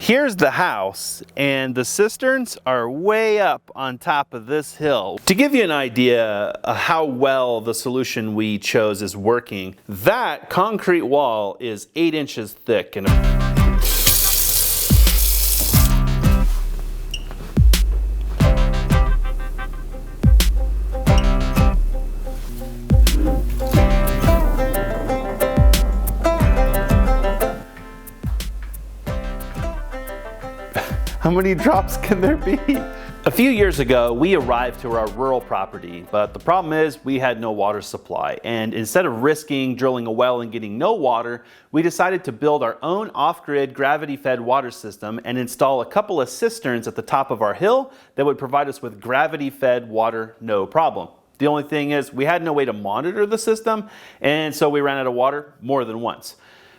Here's the house, and the cisterns are way up on top of this hill. To give you an idea of how well the solution we chose is working, that concrete wall is 8 inches thick and how many drops can there be? A few years ago, we arrived to our rural property, but the problem is we had no water supply. And instead of risking drilling a well and getting no water, we decided to build our own off-grid gravity-fed water system and install a couple of cisterns at the top of our hill that would provide us with gravity-fed water, no problem. The only thing is we had no way to monitor the system, and so we ran out of water more than once.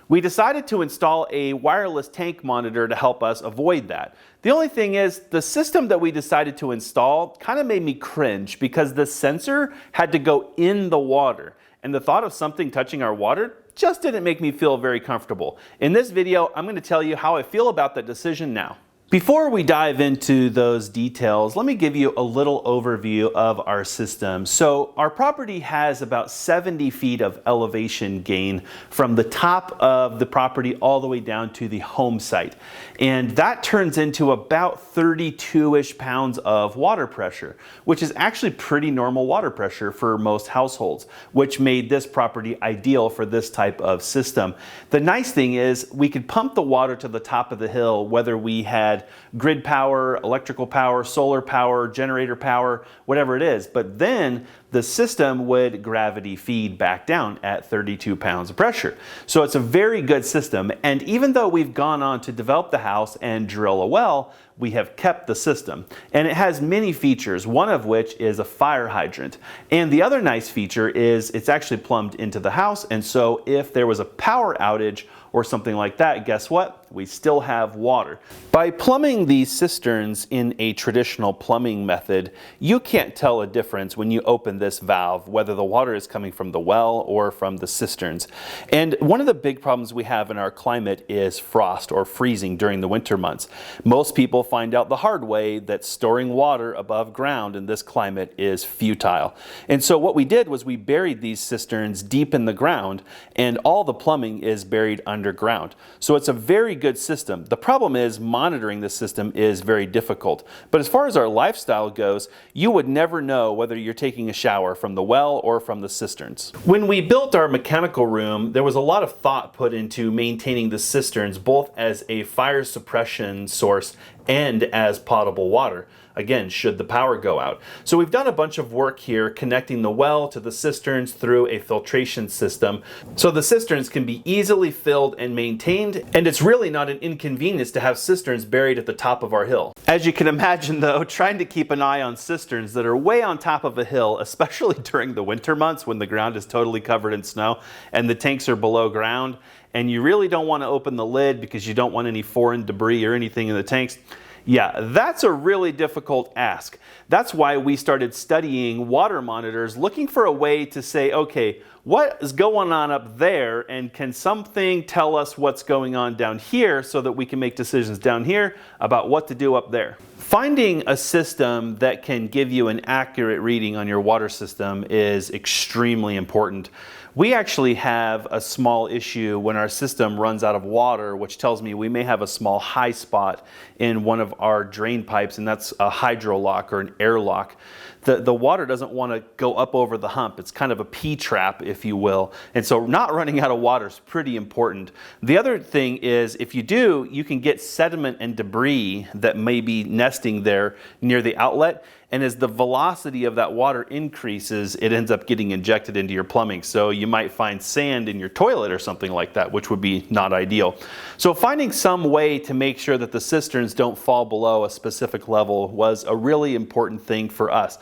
We decided to install a wireless tank monitor to help us avoid that. The only thing is, the system that we decided to install kind of made me cringe because the sensor had to go in the water, and the thought of something touching our water just didn't make me feel very comfortable. In this video, I'm going to tell you how I feel about that decision now. Before we dive into those details, let me give you a little overview of our system. So our property has about 70 feet of elevation gain from the top of the property all the way down to the home site. And that turns into about 32-ish pounds of water pressure, which is actually pretty normal water pressure for most households, which made this property ideal for this type of system. The nice thing is we could pump the water to the top of the hill whether we had grid power, electrical power, solar power, generator power, whatever it is. But then the system would gravity feed back down at 32 pounds of pressure. So it's a very good system. And even though we've gone on to develop the house and drill a well, we have kept the system. And it has many features, one of which is a fire hydrant. And the other nice feature is it's actually plumbed into the house. And so if there was a power outage or something like that, guess what? We still have water. By plumbing these cisterns in a traditional plumbing method, you can't tell a difference when you open this valve, whether the water is coming from the well or from the cisterns. And one of the big problems we have in our climate is frost or freezing during the winter months. Most people find out the hard way that storing water above ground in this climate is futile. And so what we did was we buried these cisterns deep in the ground, and all the plumbing is buried underground. So it's a very good system. The problem is monitoring the system is very difficult. But as far as our lifestyle goes, you would never know whether you're taking a shower from the well or from the cisterns. When we built our mechanical room, there was a lot of thought put into maintaining the cisterns both as a fire suppression source and as potable water. Again, should the power go out. So we've done a bunch of work here connecting the well to the cisterns through a filtration system. So the cisterns can be easily filled and maintained, and it's really not an inconvenience to have cisterns buried at the top of our hill. As you can imagine though, trying to keep an eye on cisterns that are way on top of a hill, especially during the winter months when the ground is totally covered in snow and the tanks are below ground, and you really don't want to open the lid because you don't want any foreign debris or anything in the tanks. Yeah, that's a really difficult ask. That's why we started studying water monitors, looking for a way to say, okay, what is going on up there, and can something tell us what's going on down here so that we can make decisions down here about what to do up there. Finding a system that can give you an accurate reading on your water system is extremely important. We actually have a small issue when our system runs out of water, which tells me we may have a small high spot in one of our drain pipes, and that's a hydrolock or an airlock. The water doesn't want to go up over the hump. It's kind of a P-trap, if you will. And so not running out of water is pretty important. The other thing is, if you do, you can get sediment and debris that may be nesting there near the outlet. And as the velocity of that water increases, it ends up getting injected into your plumbing. So you might find sand in your toilet or something like that, which would be not ideal. So finding some way to make sure that the cisterns don't fall below a specific level was a really important thing for us.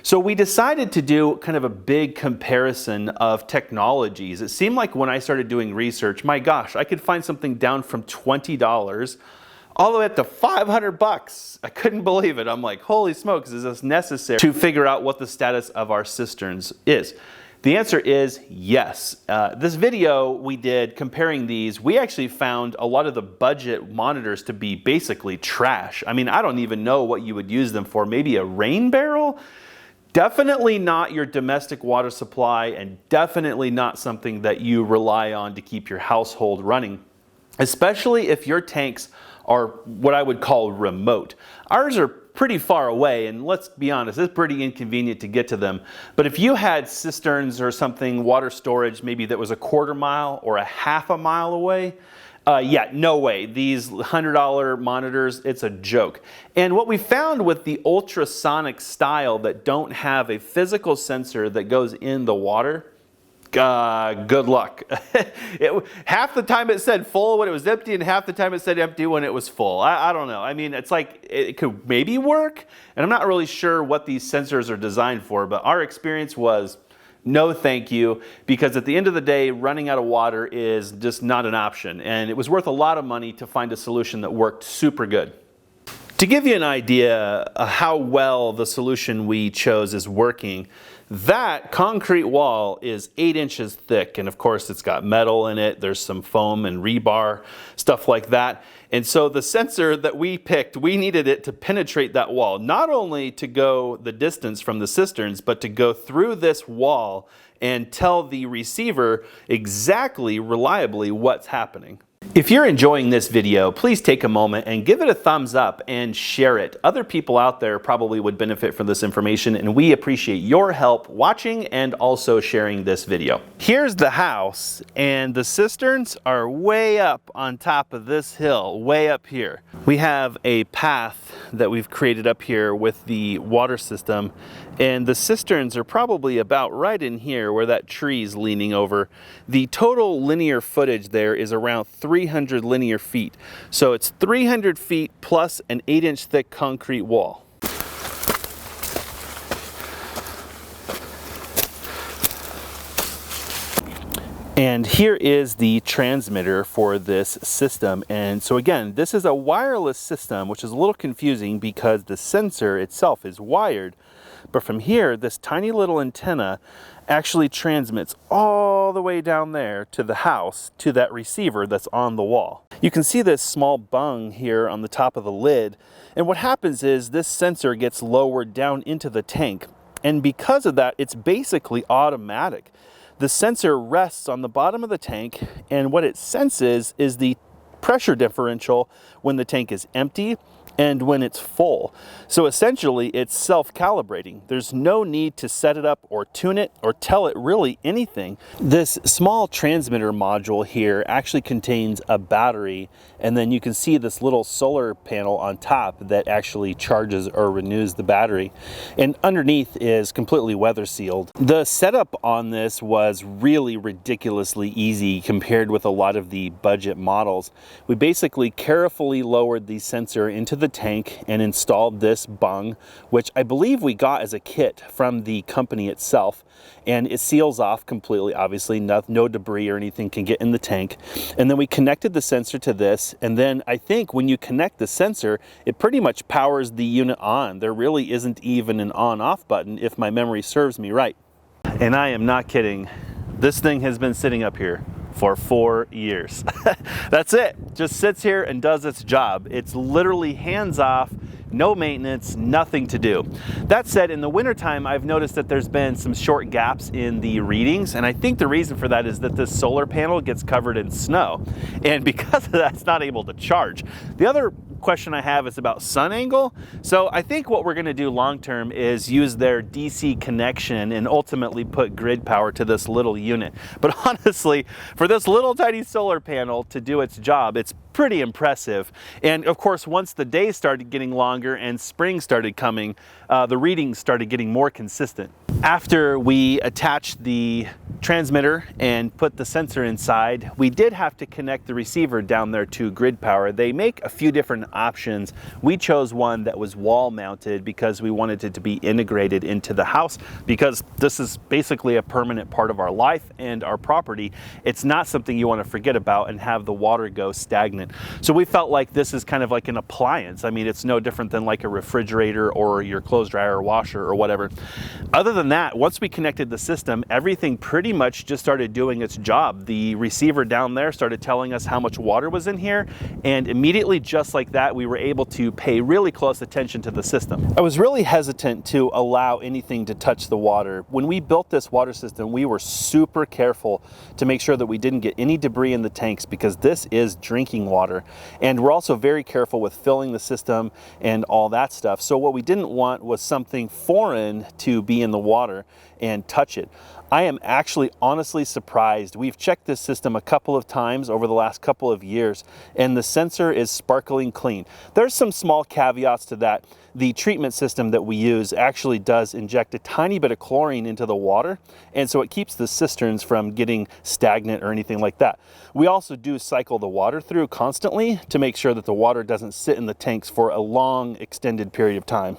So we decided to do kind of a big comparison of technologies. It seemed like when I started doing research, my gosh, I could find something down from $20 all the way up to $500. I couldn't believe it. I'm like, holy smokes, is this necessary to figure out what the status of our cisterns is? The answer is yes. This video we did comparing these, we actually found a lot of the budget monitors to be basically trash. I mean, I don't even know what you would use them for. Maybe a rain barrel? Definitely not your domestic water supply, and definitely not something that you rely on to keep your household running, especially if your tanks are what I would call remote. Ours are pretty far away, and let's be honest, it's pretty inconvenient to get to them. But if you had cisterns or something, water storage, maybe that was a quarter mile or a half a mile away, yeah, no way. These $100 monitors, it's a joke. And what we found with the ultrasonic style that don't have a physical sensor that goes in the water, good luck. Half the time it said full when it was empty, and half the time it said empty when it was full. I don't know. I mean, it's like it could maybe work, and I'm not really sure what these sensors are designed for, but our experience was no thank you, because at the end of the day, running out of water is just not an option, and it was worth a lot of money to find a solution that worked super good. To give you an idea of how well the solution we chose is working, that concrete wall is 8 inches thick, and of course it's got metal in it, there's some foam and rebar, stuff like that. And so the sensor that we picked, we needed it to penetrate that wall, not only to go the distance from the cisterns, but to go through this wall and tell the receiver exactly, reliably what's happening. If you're enjoying this video, please take a moment and give it a thumbs up and share it. Other people out there probably would benefit from this information, and we appreciate your help watching and also sharing this video. Here's the house, and the cisterns are way up on top of this hill, way up here. We have a path that we've created up here with the water system, and the cisterns are probably about right in here where that tree's leaning over. The total linear footage there is around 300 linear feet. So it's 300 feet plus an 8-inch thick concrete wall. And here is the transmitter for this system. And so again, this is a wireless system, which is a little confusing because the sensor itself is wired. But from here, this tiny little antenna actually transmits all the way down there to the house, to that receiver that's on the wall. You can see this small bung here on the top of the lid. And what happens is this sensor gets lowered down into the tank. And because of that, it's basically automatic. The sensor rests on the bottom of the tank, and what it senses is the pressure differential when the tank is empty and when it's full. So essentially it's self-calibrating. There's no need to set it up or tune it or tell it really anything. This small transmitter module here actually contains a battery, and then you can see this little solar panel on top that actually charges or renews the battery. And underneath is completely weather sealed. The setup on this was really ridiculously easy compared with a lot of the budget models. We basically carefully lowered the sensor into the tank and installed this bung, which I believe we got as a kit from the company itself, and it seals off completely. Obviously no debris or anything can get in the tank. And then we connected the sensor to this, and then I think when you connect the sensor, it pretty much powers the unit on. There really isn't even an on-off button if my memory serves me right. And I am not kidding. This thing has been sitting up here for 4 years. That's it. Just sits here and does its job. It's literally hands off, no maintenance, nothing to do. That said, in the wintertime, I've noticed that there's been some short gaps in the readings, and I think the reason for that is that this solar panel gets covered in snow, and because of that, it's not able to charge. The other question I have is about sun angle. So I think what we're going to do long term is use their DC connection and ultimately put grid power to this little unit. But honestly, for this little tiny solar panel to do its job, it's pretty impressive. And of course, once the days started getting longer and spring started coming, the readings started getting more consistent. After we attached the transmitter and put the sensor inside, we did have to connect the receiver down there to grid power. They make a few different options. We chose one that was wall mounted because we wanted it to be integrated into the house, because this is basically a permanent part of our life and our property. It's not something you want to forget about and have the water go stagnant stagnant. So we felt like this is kind of like an appliance. I mean, it's no different than like a refrigerator or your clothes dryer or washer or whatever. Other than that, once we connected the system, everything pretty much just started doing its job. The receiver down there started telling us how much water was in here, and immediately, just like that, we were able to pay really close attention to the system. I was really hesitant to allow anything to touch the water. When we built this water system, we were super careful to make sure that we didn't get any debris in the tanks, because this is drinking water. And we're also very careful with filling the system and all that stuff. So what we didn't want was something foreign to be in the water and touch it. I am actually honestly surprised. We've checked this system a couple of times over the last couple of years, and the sensor is sparkling clean. There's some small caveats to that. The treatment system that we use actually does inject a tiny bit of chlorine into the water, and so it keeps the cisterns from getting stagnant or anything like that. We also do cycle the water through constantly to make sure that the water doesn't sit in the tanks for a long extended period of time.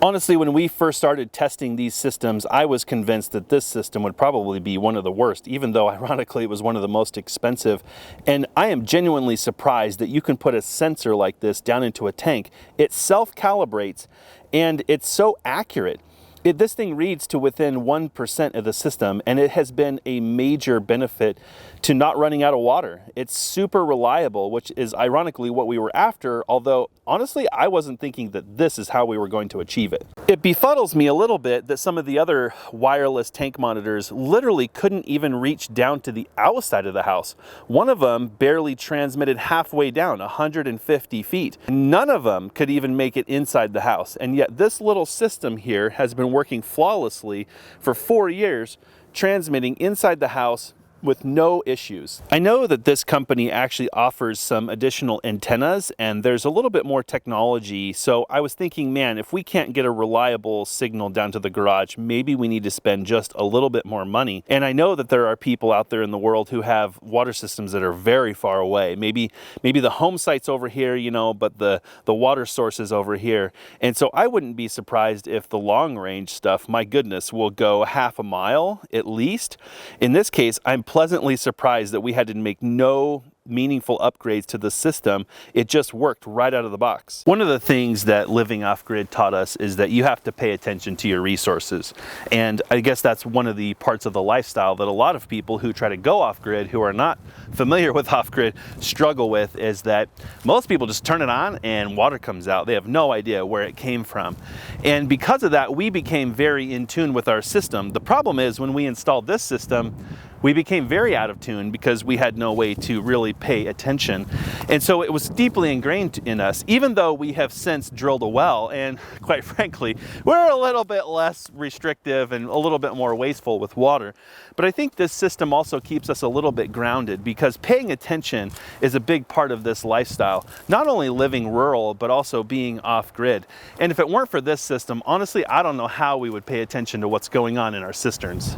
Honestly, when we first started testing these systems, I was convinced that this system would probably be one of the worst, even though ironically it was one of the most expensive. And I am genuinely surprised that you can put a sensor like this down into a tank. It self-calibrates, and it's so accurate. This thing reads to within 1% of the system, and it has been a major benefit to not running out of water. It's super reliable, which is ironically what we were after, although honestly, I wasn't thinking that this is how we were going to achieve it. It befuddles me a little bit that some of the other wireless tank monitors literally couldn't even reach down to the outside of the house. One of them barely transmitted halfway down, 150 feet. None of them could even make it inside the house, and yet this little system here has been working flawlessly for 4 years, transmitting inside the house with no issues. I know that this company actually offers some additional antennas, and there's a little bit more technology, so I was thinking, man, if we can't get a reliable signal down to the garage, maybe we need to spend just a little bit more money. And I know that there are people out there in the world who have water systems that are very far away. Maybe the home site's over here, you know, but the water source is over here. And so I wouldn't be surprised if the long range stuff, my goodness, will go half a mile at least. In this case, I'm pleasantly surprised that we had to make no meaningful upgrades to the system. It just worked right out of the box. One of the things that living off-grid taught us is that you have to pay attention to your resources. And I guess that's one of the parts of the lifestyle that a lot of people who try to go off-grid, who are not familiar with off-grid, struggle with, is that most people just turn it on and water comes out. They have no idea where it came from. And because of that, we became very in tune with our system. The problem is when we installed this system, we became very out of tune because we had no way to really pay attention. And so it was deeply ingrained in us, even though we have since drilled a well, and quite frankly, we're a little bit less restrictive and a little bit more wasteful with water. But I think this system also keeps us a little bit grounded, because paying attention is a big part of this lifestyle, not only living rural, but also being off-grid. And if it weren't for this system, honestly, I don't know how we would pay attention to what's going on in our cisterns.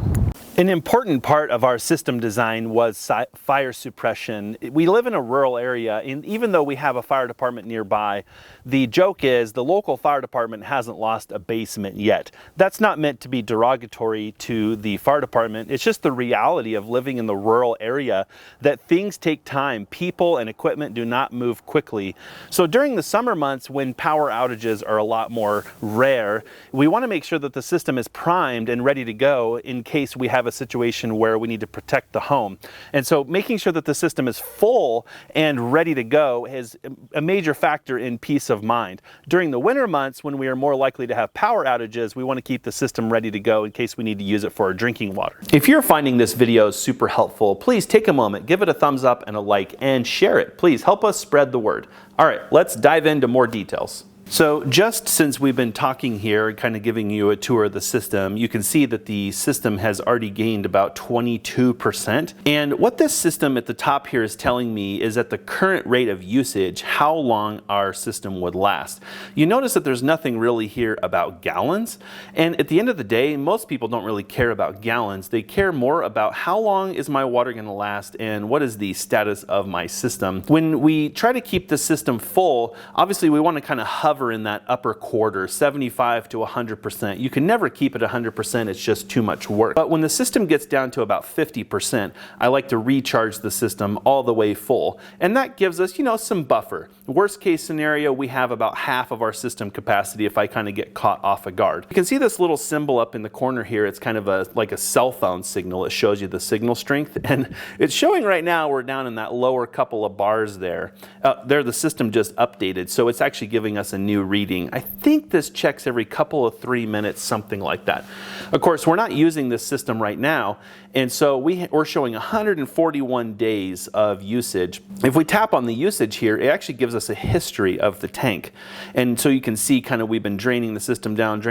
An important part of our system design was fire suppression. We live in a rural area, and even though we have a fire department nearby, the joke is the local fire department hasn't lost a basement yet. That's not meant to be derogatory to the fire department. It's just the reality of living in the rural area, that things take time. People and equipment do not move quickly. So during the summer months, when power outages are a lot more rare, we want to make sure that the system is primed and ready to go in case we have a situation where we need to protect the home. And so making sure that the system is full and ready to go is a major factor in peace of mind. During the winter months, when we are more likely to have power outages, we want to keep the system ready to go in case we need to use it for our drinking water. If you're finding this video super helpful, please take a moment, give it a thumbs up and a like, and share it. Please help us spread the word. All right, let's dive into more details. So just since we've been talking here and kind of giving you a tour of the system, you can see that the system has already gained about 22%. And what this system at the top here is telling me is at the current rate of usage, how long our system would last. You notice that there's nothing really here about gallons. And at the end of the day, most people don't really care about gallons. They care more about how long is my water going to last and what is the status of my system. When we try to keep the system full, obviously we want to kind of hover hover in that upper quarter, 75 to 100%. You can never keep it 100%, it's just too much work. But when the system gets down to about 50%, I like to recharge the system all the way full. And that gives us, some buffer. Worst case scenario, we have about half of our system capacity if I kind of get caught off a guard. You can see this little symbol up in the corner here. It's kind of like a cell phone signal. It shows you the signal strength. And it's showing right now we're down in that lower couple of bars there. There the system just updated, so it's actually giving us a new reading. I think this checks every couple of 3 minutes, something like that. Of course, we're not using this system right now, and so we're showing 141 days of usage. If we tap on the usage here, it actually gives us a history of the tank. And so you can see kind of we've been draining the system down,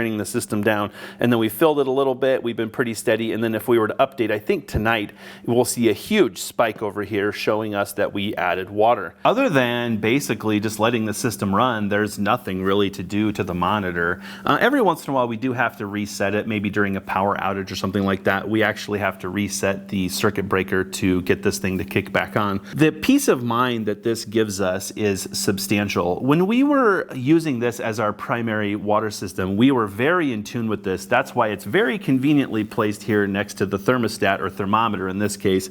and then we filled it a little bit. We've been pretty steady, and then if we were to update, I think tonight, we'll see a huge spike over here showing us that we added water. Other than basically just letting the system run, there's nothing really to do to the monitor. Every once in a while, we do have to reset it, maybe during a power outage or something like that. We actually have to reset the circuit breaker to get this thing to kick back on. The peace of mind that this gives us is substantial. When we were using this as our primary water system, we were very in tune with this. That's why it's very conveniently placed here next to the thermostat or thermometer in this case.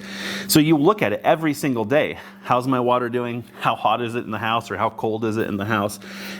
So you look at it every single day. How's my water doing? How hot is it in the house, or how cold is it in the house?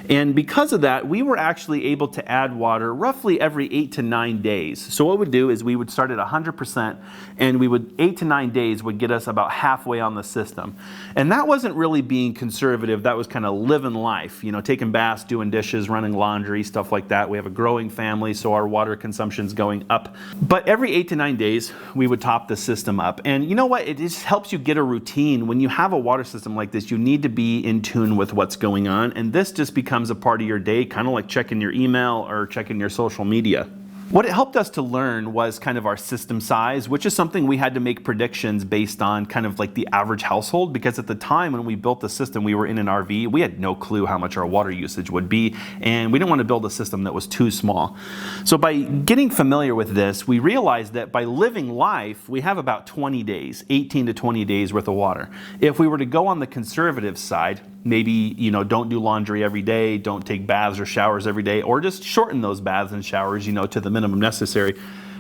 And because of that, we were actually able to add water roughly every 8 to 9 days. So what we'd do is we would start at 100%, and 8 to 9 days would get us about halfway on the system. And that wasn't really being conservative. That was kind of living life, taking baths, doing dishes, running laundry, stuff like that. We have a growing family, so our water consumption's going up. But every 8 to 9 days, we would top the system up. And you know what? It just helps you get a routine. When you have a water system like this, you need to be in tune with what's going on. And this just becomes a part of your day, kind of like checking your email or checking your social media. What it helped us to learn was kind of our system size, which is something we had to make predictions based on kind of like the average household, because at the time when we built the system, we were in an RV. We had no clue how much our water usage would be, and we didn't want to build a system that was too small. So by getting familiar with this, we realized that by living life, we have about 20 days, 18 to 20 days worth of water. If we were to go on the conservative side, maybe, don't do laundry every day, don't take baths or showers every day, or just shorten those baths and showers, to the minimum necessary.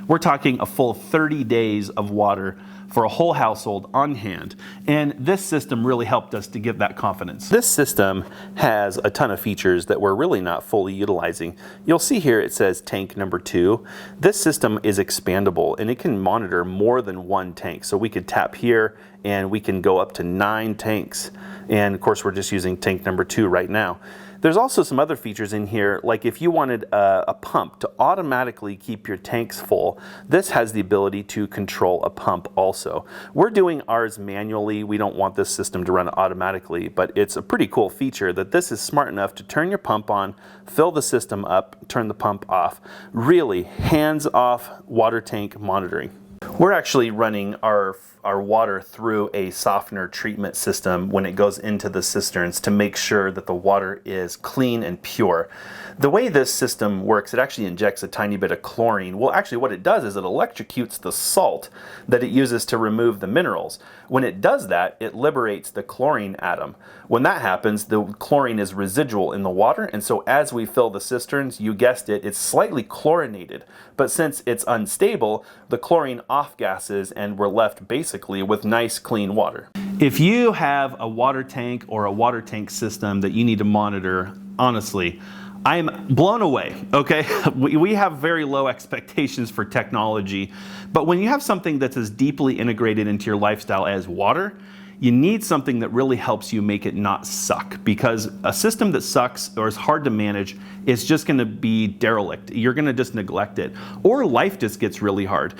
We're talking a full 30 days of water for a whole household on hand. And this system really helped us to give that confidence. This system has a ton of features that we're really not fully utilizing. You'll see here it says tank number 2. This system is expandable, and it can monitor more than one tank. So we could tap here and we can go up to 9 tanks. And of course, we're just using tank number 2 right now. There's also some other features in here, like if you wanted a pump to automatically keep your tanks full, this has the ability to control a pump also. We're doing ours manually. We don't want this system to run automatically, but it's a pretty cool feature that this is smart enough to turn your pump on, fill the system up, turn the pump off. Really hands-off water tank monitoring. We're actually running our water through a softener treatment system when it goes into the cisterns to make sure that the water is clean and pure. The way this system works, it actually injects a tiny bit of chlorine. Well, actually what it does is it electrocutes the salt that it uses to remove the minerals. When it does that, it liberates the chlorine atom. When that happens, the chlorine is residual in the water, and so as we fill the cisterns, you guessed it, it's slightly chlorinated. But since it's unstable, the chlorine off-gases and we're left basically with nice clean water. If you have a water tank or a water tank system that you need to monitor, honestly, I am blown away, okay? We have very low expectations for technology, but when you have something that's as deeply integrated into your lifestyle as water, you need something that really helps you make it not suck, because a system that sucks or is hard to manage is just going to be derelict. You're going to just neglect it, or life just gets really hard.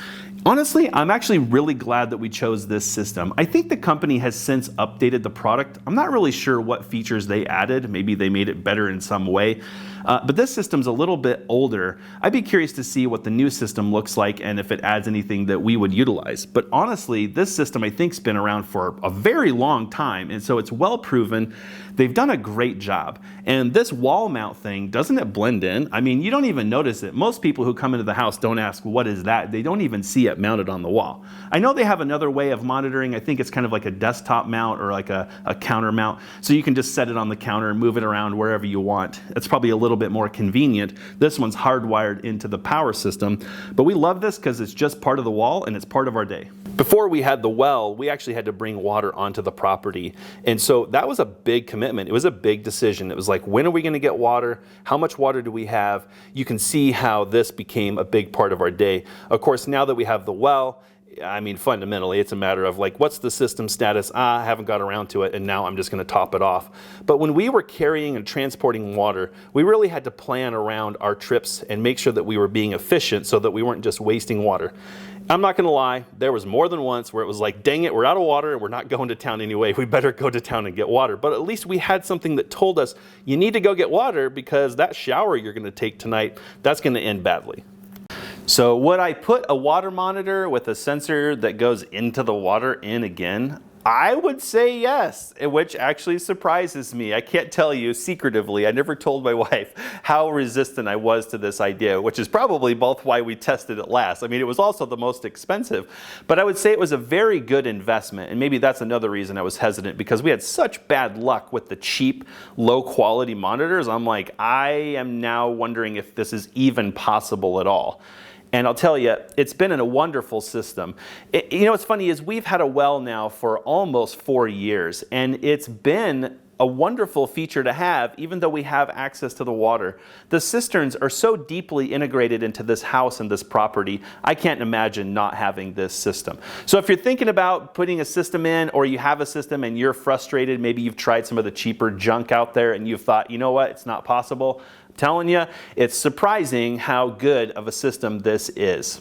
Honestly, I'm actually really glad that we chose this system. I think the company has since updated the product. I'm not really sure what features they added. Maybe they made it better in some way. But this system's a little bit older. I'd be curious to see what the new system looks like and if it adds anything that we would utilize. But honestly, this system I think's been around for a very long time, and so it's well proven. They've done a great job. And this wall mount thing, doesn't it blend in? I mean, you don't even notice it. Most people who come into the house don't ask, what is that? They don't even see it get mounted on the wall. I know they have another way of monitoring. I think it's kind of like a desktop mount or like a counter mount. So you can just set it on the counter and move it around wherever you want. It's probably a little bit more convenient. This one's hardwired into the power system. But we love this because it's just part of the wall and it's part of our day. Before we had the well, we actually had to bring water onto the property. And so that was a big commitment. It was a big decision. It was like, when are we going to get water? How much water do we have? You can see how this became a big part of our day. Of course, now that we have the well, I mean, fundamentally, it's a matter of like, what's the system status? I haven't got around to it, and now I'm just going to top it off. But when we were carrying and transporting water, we really had to plan around our trips and make sure that we were being efficient so that we weren't just wasting water. I'm not going to lie, there was more than once where it was like, dang it, we're out of water and we're not going to town anyway. We better go to town and get water. But at least we had something that told us, you need to go get water because that shower you're going to take tonight, that's going to end badly. So would I put a water monitor with a sensor that goes into the water in again? I would say yes, which actually surprises me. I can't tell you secretively, I never told my wife how resistant I was to this idea, which is probably both why we tested it last. I mean, it was also the most expensive, but I would say it was a very good investment. And maybe that's another reason I was hesitant, because we had such bad luck with the cheap, low quality monitors. I'm like, I am now wondering if this is even possible at all. And I'll tell you, it's been a wonderful system. You know what's funny is we've had a well now for almost 4 years, and it's been a wonderful feature to have, even though we have access to the water. The cisterns are so deeply integrated into this house and this property, I can't imagine not having this system. So if you're thinking about putting a system in, or you have a system and you're frustrated, maybe you've tried some of the cheaper junk out there and you've thought, you know what, it's not possible. I'm telling you, it's surprising how good of a system this is.